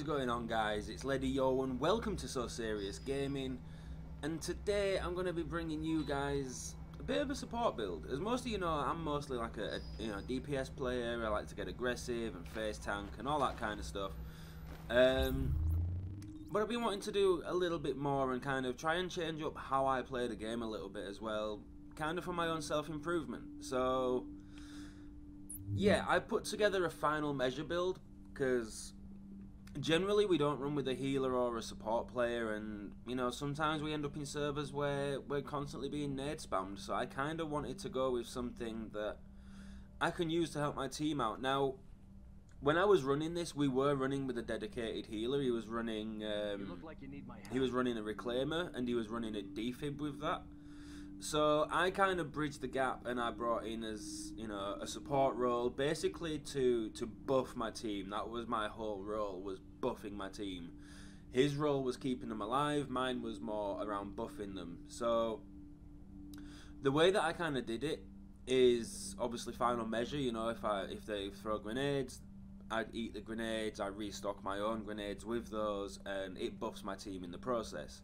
going on, guys? It's Lady Yo and welcome to So Serious Gaming, and today I'm going to be bringing you guys a bit of a support build. As most of you know, I'm mostly like a DPS player. I like to get aggressive and face tank and all that kind of stuff, but I've been wanting to do a little bit more and kind of try and change up how I play the game a little bit as well, kind of for my own self-improvement. So yeah, I put together a final measure build because generally we don't run with a healer or a support player, and you know, sometimes we end up in servers where we're constantly being nade spammed, so I kind of wanted to go with something that I can use to help my team out. Now, when I was running this, we were running with a dedicated healer. He was running he was running a reclaimer and he was running a defib with that. So I kind of bridged the gap and I brought in, as you know, a support role, basically to buff my team. That was my whole role, was buffing my team. His role was keeping them alive, mine was more around buffing them. So the way that I kind of did it is obviously final measure. You know, if they throw grenades, I'd eat the grenades, I restock my own grenades with those, and it buffs my team in the process.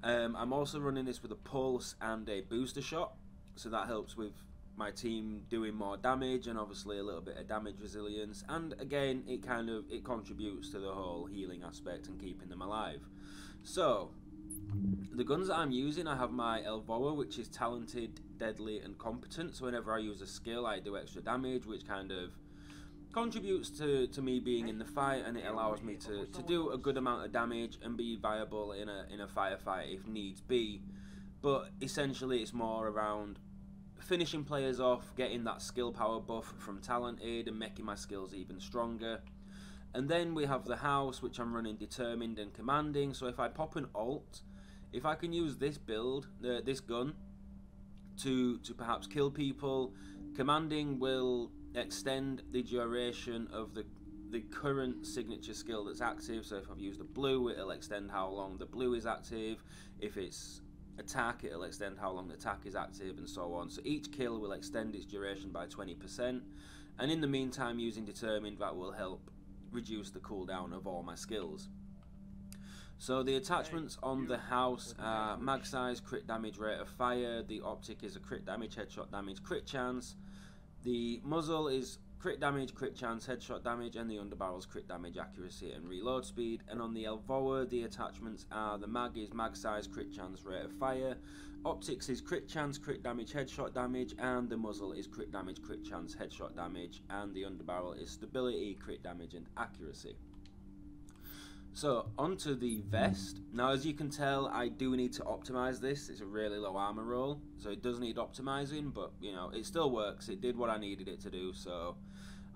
I'm also running this with a pulse and a booster shot, so that helps with my team doing more damage and obviously a little bit of damage resilience, and again it contributes to the whole healing aspect and keeping them alive. So the guns that I'm using, I have my Elvoa, which is talented, deadly and competent, so whenever I use a skill I do extra damage, which kind of contributes to me being in the fight, and it allows me to do a good amount of damage and be viable in a firefight if needs be. But essentially it's more around finishing players off, getting that skill power buff from talented and making my skills even stronger. And then we have the house, which I'm running determined and commanding, so if I pop an alt, if I can use this build, this gun, to perhaps kill people, commanding will extend the duration of the current signature skill that's active. So if I've used a blue, it'll extend how long the blue is active. If it's attack, it'll extend how long the attack is active, and so on. So each kill will extend its duration by 20%, and in the meantime, using determined, that will help reduce the cooldown of all my skills. So the attachments on the house are mag size, crit damage, rate of fire. The optic is a crit damage, headshot damage, crit chance. The muzzle is crit damage, crit chance, headshot damage, and the underbarrel's crit damage, accuracy and reload speed. And on the Elvoa, the attachments are: the mag is mag size, crit chance, rate of fire. Optics is crit chance, crit damage, headshot damage, and the muzzle is crit damage, crit chance, headshot damage, and the underbarrel is stability, crit damage, and accuracy. So onto the vest. Now, as you can tell, I do need to optimize this. It's a really low armor roll, so it does need optimizing, but you know, it still works. It did what I needed it to do, so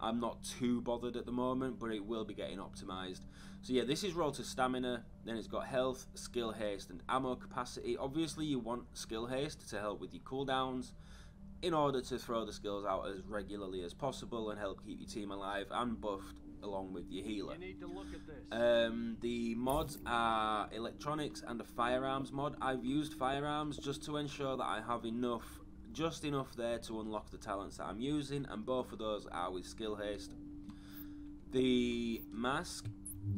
I'm not too bothered at the moment, but it will be getting optimized. So yeah, this is roll to stamina, then it's got health, skill haste, and ammo capacity. Obviously you want skill haste to help with your cooldowns in order to throw the skills out as regularly as possible and help keep your team alive and buffed along with your healer. You need to look at this. The mods are electronics and a firearms mod. I've used firearms just to ensure that I have just enough there to unlock the talents that I'm using, and both of those are with skill haste. The mask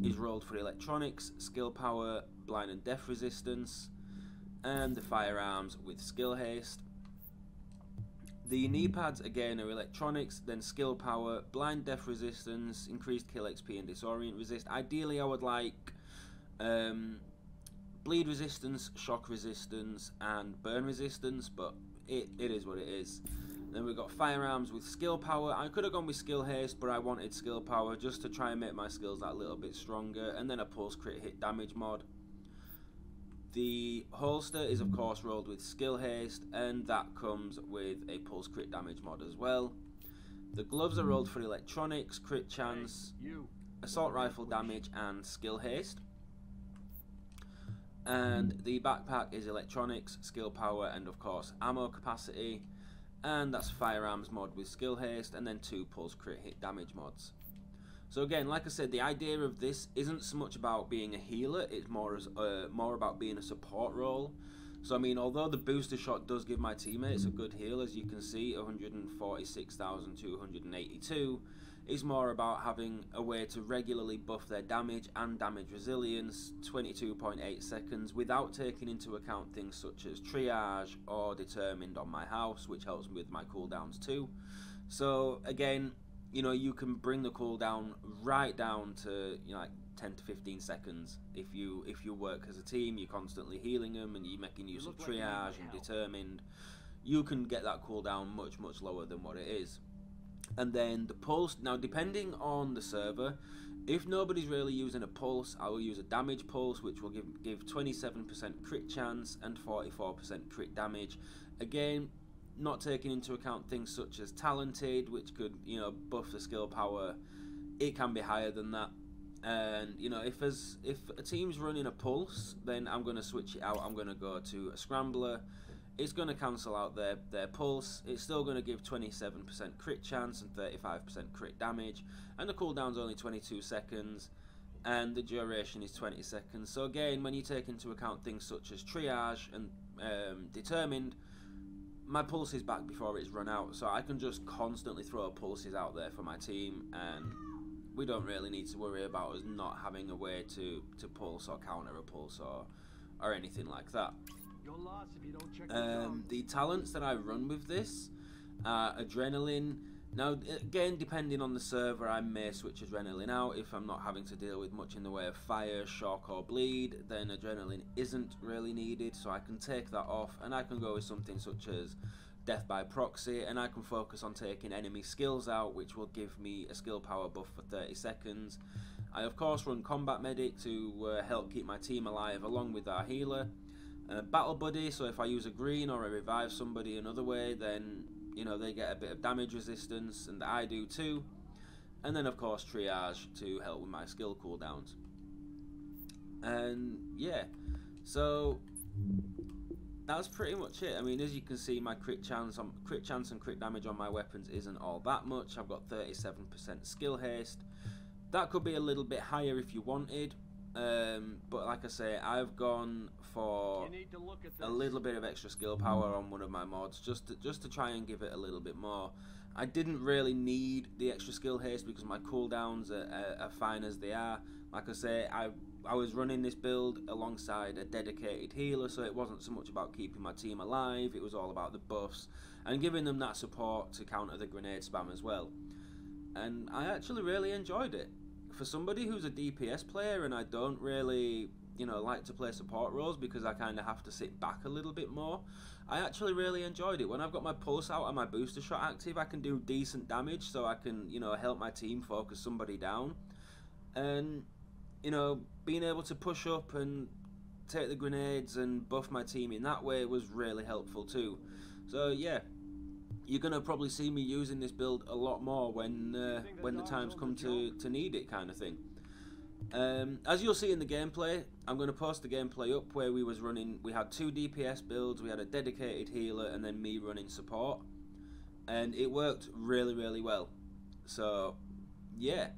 is rolled for electronics, skill power, blind and death resistance, and the firearms with skill haste. The knee pads again are electronics, then skill power, blind death resistance, increased kill XP and disorient resist. Ideally I would like bleed resistance, shock resistance and burn resistance, but it is what it is. Then we've got firearms with skill power. I could have gone with skill haste, but I wanted skill power just to try and make my skills that little bit stronger, and then a pulse crit hit damage mod. The holster is of course rolled with skill haste, and that comes with a pulse crit damage mod as well. The gloves are rolled for electronics, crit chance, assault rifle damage and skill haste. And the backpack is electronics, skill power and of course ammo capacity, and that's firearms mod with skill haste, and then 2 pulse crit hit damage mods. So again, like I said, the idea of this isn't so much about being a healer, it's more about being a support role. So I mean, although the booster shot does give my teammates a good heal, as you can see, 146,282, It's more about having a way to regularly buff their damage and damage resilience 22.8 seconds without taking into account things such as triage or determined on my house, which helps me with my cooldowns too. So again, you know, you can bring the cooldown right down to, you know, like 10 to 15 seconds if you work as a team. You're constantly healing them and you're making use of triage and determined. You can get that cooldown much lower than what it is. And then the pulse, now depending on the server, if nobody's really using a pulse, I will use a damage pulse, which will give 27% crit chance and 44% crit damage. Again, not taking into account things such as talented, which could, you know, buff the skill power. It can be higher than that. And you know, if a team's running a pulse, then I'm going to switch it out. I'm going to go to a scrambler. It's going to cancel out their pulse. It's still going to give 27% crit chance and 35% crit damage, and the cooldown's only 22 seconds, and the duration is 20 seconds. So again, when you take into account things such as triage and determined, my pulse is back before it's run out, so I can just constantly throw pulses out there for my team, and we don't really need to worry about us not having a way to pulse or counter a pulse or anything like that. The talents that I run with this are adrenaline. Now again, depending on the server, I may switch adrenaline out if I'm not having to deal with much in the way of fire, shock or bleed. Then adrenaline isn't really needed, so I can take that off and I can go with something such as death by proxy, and I can focus on taking enemy skills out, which will give me a skill power buff for 30 seconds. I of course run combat medic to help keep my team alive along with our healer. Battle buddy, so if I use a green or I revive somebody another way, then you know they get a bit of damage resistance, and I do too. And then of course triage to help with my skill cooldowns. And yeah, so that's pretty much it. I mean, as you can see, my crit chance and crit damage on my weapons isn't all that much. I've got 37% skill haste. That could be a little bit higher if you wanted, but like I say, I've gone for a little bit of extra skill power on one of my mods, just to try and give it a little bit more. I didn't really need the extra skill haste because my cooldowns are fine as they are. Like I say, I was running this build alongside a dedicated healer, so it wasn't so much about keeping my team alive, it was all about the buffs and giving them that support to counter the grenade spam as well. And I actually really enjoyed it. For somebody who's a DPS player, and I don't really, you know, like to play support roles because I kind of have to sit back a little bit more, I actually really enjoyed it. When I've got my pulse out and my booster shot active, I can do decent damage, so I can, you know, help my team focus somebody down. And you know, being able to push up and take the grenades and buff my team in that way was really helpful too. So yeah, you're gonna probably see me using this build a lot more when the times come to need it, kind of thing. As you'll see in the gameplay, I'm going to post the gameplay up where we had 2 DPS builds, we had a dedicated healer and then me running support, and it worked really well. So yeah,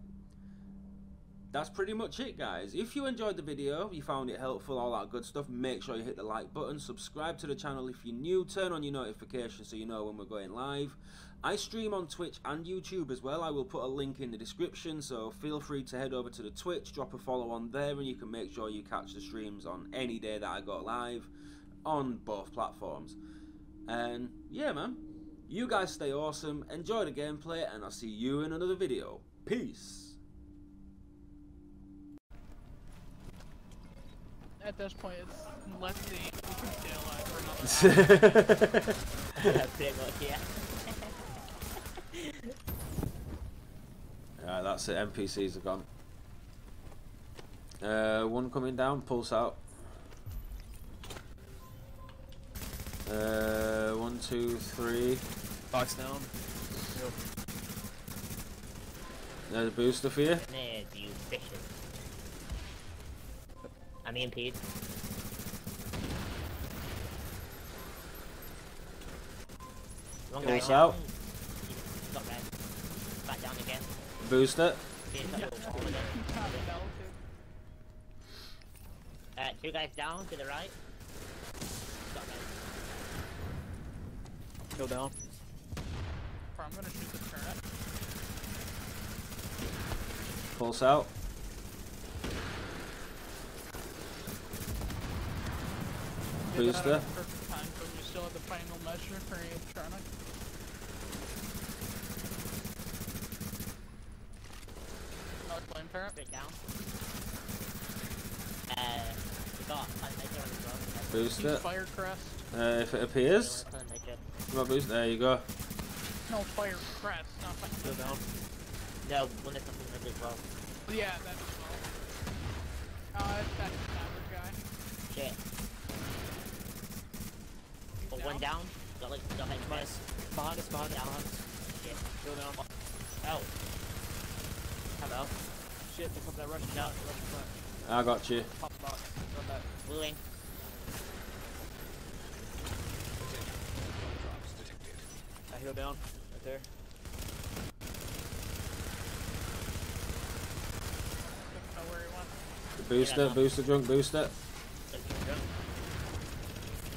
that's pretty much it, guys. If you enjoyed the video, you found it helpful, all that good stuff, make sure you hit the like button, subscribe to the channel if you're new, turn on your notifications so you know when we're going live. I stream on Twitch and YouTube as well. I will put a link in the description, so feel free to head over to the Twitch, drop a follow on there, and you can make sure you catch the streams on any day that I go live on both platforms. And yeah, man, you guys stay awesome, enjoy the gameplay, and I'll see you in another video. Peace. At this point, it's let's see if we can stay alive for another hour. Pretty much, yeah. Alright, that's it. NPCs are gone. One coming down, pulse out. 1, 2, 3. Box down. Yep. There's a booster for you. There's you fishes. I'm EMP'd. One guy Pulse out. He's got red. Back down again. Booster. Two guys down to the right. Got red. Go down. I'm gonna shoot the turret. Pulse out. Booster. Perfect time, but we still have the final measure for electronic. Another flame parrot. Straight down. We got Thundernature as well. Boost Use it. fire crest. If it appears. Thundernature. Come on, boost. There you go. No, fire crest, not fire. Go down. No, one is something like as well. Yeah, that as well. It's that stabber guy. Shit. He's Oh, one down. Got like, got hit Nice. Behind us, behind us, down. behind us. Shit. Go down. Oh. Hello. Shit, pick up that rush. No. Rush in front. I got you. Pop the box. Run back. Bluing. I heal down. Right there. Don't know where he went. Boost it. Boost the drunk. Boost it.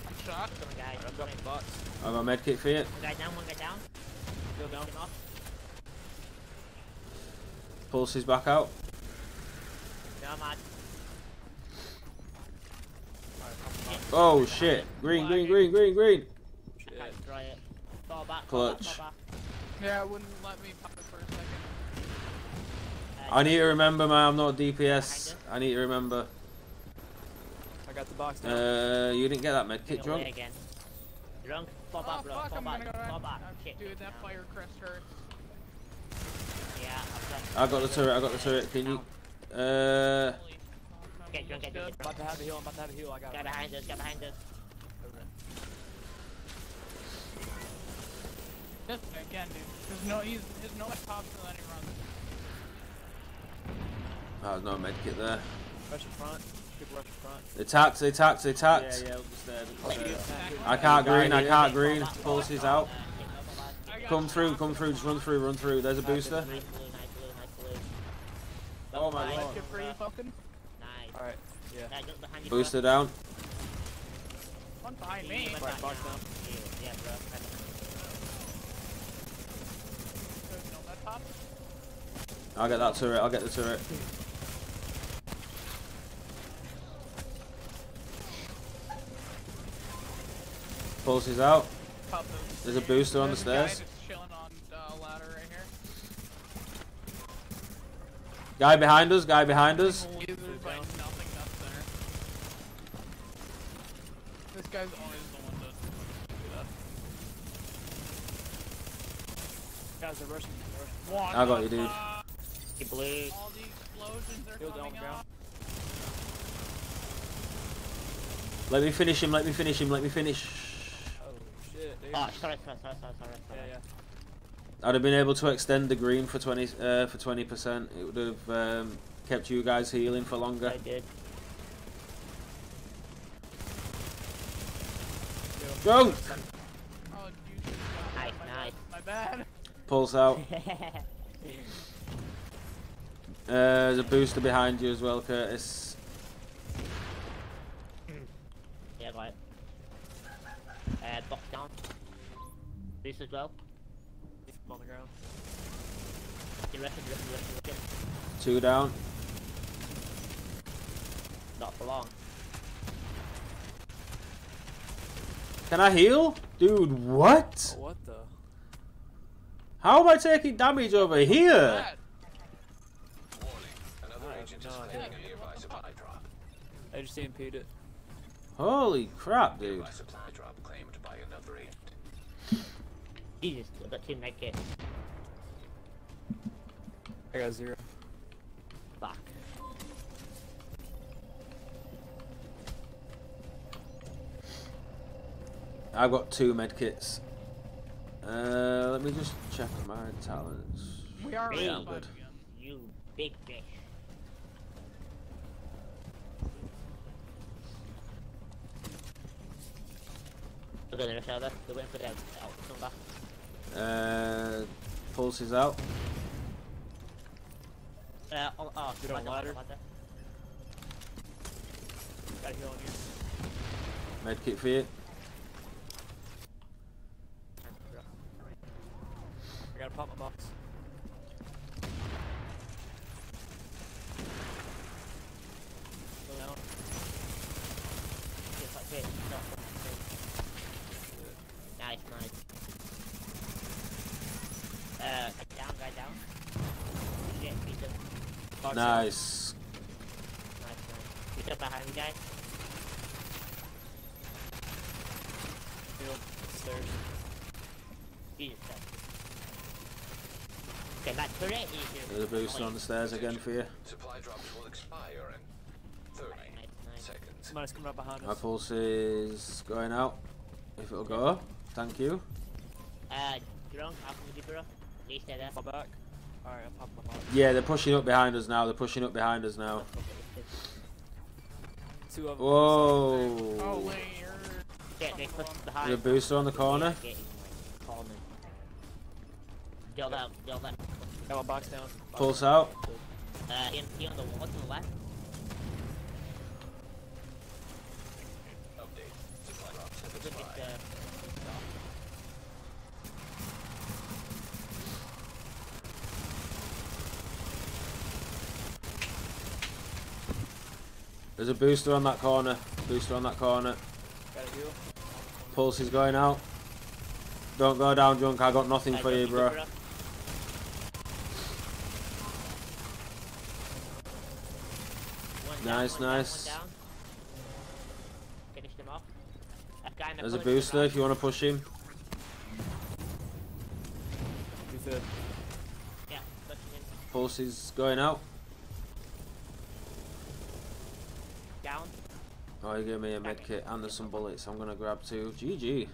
I'm shocked. One guy. Alright, I'm dropping the box. I got a med kit for you. One guy down, one guy down. Heal down. Get him off. Pulse is back out. No, I'm mad. Alright, pop the box. Oh shit. Green, green, green, green, green. Shit. Can't destroy it. Fall back. Clutch. Fall back. Yeah, it wouldn't let me pop it for a second. I need to remember, man. I'm not DPS. Behind I need to remember. I got the box down. You didn't get that med kit, Get away drunk. again. Drunk. Fall Oh back, bro. fuck, Fall I'm back. gonna go Fall back. back. Shit. Dude, that No. fire crest hurts. Yeah, I got the turret. I got the turret. Can you? Get drunk, get drunk, I'm about to have a heal. I'm about to have a heal. I got Guy it. behind us, guy behind us. This again, dude. There's no pops and then he runs. Oh, there's no med kit there. Rush in front. People rush in front. They tacked. They tacked. They tacked. Yeah, I can't green. I can't green. Fall back, Pulse is fall out. back, fall back. I got Come through. shocked. Come through. Just run through. Run through. There's a booster. Nice blue, nice blue. Oh my Nice. lord. Good for you, fucking. Nice. Alright. Yeah. Yeah, jump behind you, Booster bro. down. One behind me. Yeah, Right, box down. Yeah, bro. There's no med pop. I'll get that turret. I'll get the turret. Pulse is out. Pop those. There's a booster on the There's a guy stairs. just chilling on ladder right here. Guy behind us. Guy behind us. There's like nothing up there. This guy's always the one to do that. Guys, they're rushing. What I got the you, dude. fuck? He blew. All the explosions are Heal down coming the ground. off. Let me finish him. Let me finish him. Let me finish. Oh, shit, dude. Oh, sorry. Yeah, yeah. I'd have been able to extend the green for 20%. It would have kept you guys healing for longer. I did. Go! Oh, you just Nice, my nice. bad. My bad. Pulse out. There's a booster behind you as well, Curtis. Yeah, got it. Box down. This as well. On the ground. You reckon. 2 down. Not for long. Can I heal? Dude, what? Oh, what the? How am I taking damage over here? Bad. Another agent is planning a nearby supply drop. I just EMP'd it. Holy crap, dude. Nearby supply drop claimed by another agent. Jesus, I've got 2 medkits. I got 0. Fuck. I've got 2 medkits. Let me just check my talents. We are Yeah, real good. again. You big fish. Look at the rest of that. They're waiting for them. Oh, come back. Pulse is out. Good on ladder. Got a heal on you. Medkit for you. I gotta pop my box. Nice, nice. Guy down. Yeah, beat him. Nice. Nice, nice. Beat up behind you guys. Field. Stairs. Beat yourself. Okay, that turret is here. There's a booster on the stairs again for you. Supply drops will expire in 30 Nice. seconds. Somebody's coming up behind My us. pulse is going out. If it'll go, thank you. Drone, I'll come with you, bro. Please stay there. Fall back. Alright, I'll pop my box. Yeah, they're pushing up behind us now. They're pushing up behind us now. Two of them. Whoa. Oh, wait, you're... Get they put behind. There's a booster on the corner. Deal that. Got my box down. Pulse out. EMP on the wall to the left. Update. Supply drops have Look at expired. There's a booster on that corner. Booster on that corner. Got a heal. Pulse is going out. Don't go down, Junk. I got nothing for you, bro. Nice, nice. Finish them off. There's a booster if you want to push him. He's dead. Yeah, pushing him. Pulse is going out. Down. Oh, he gave me a med kit and there's some bullets. I'm gonna grab two. GG.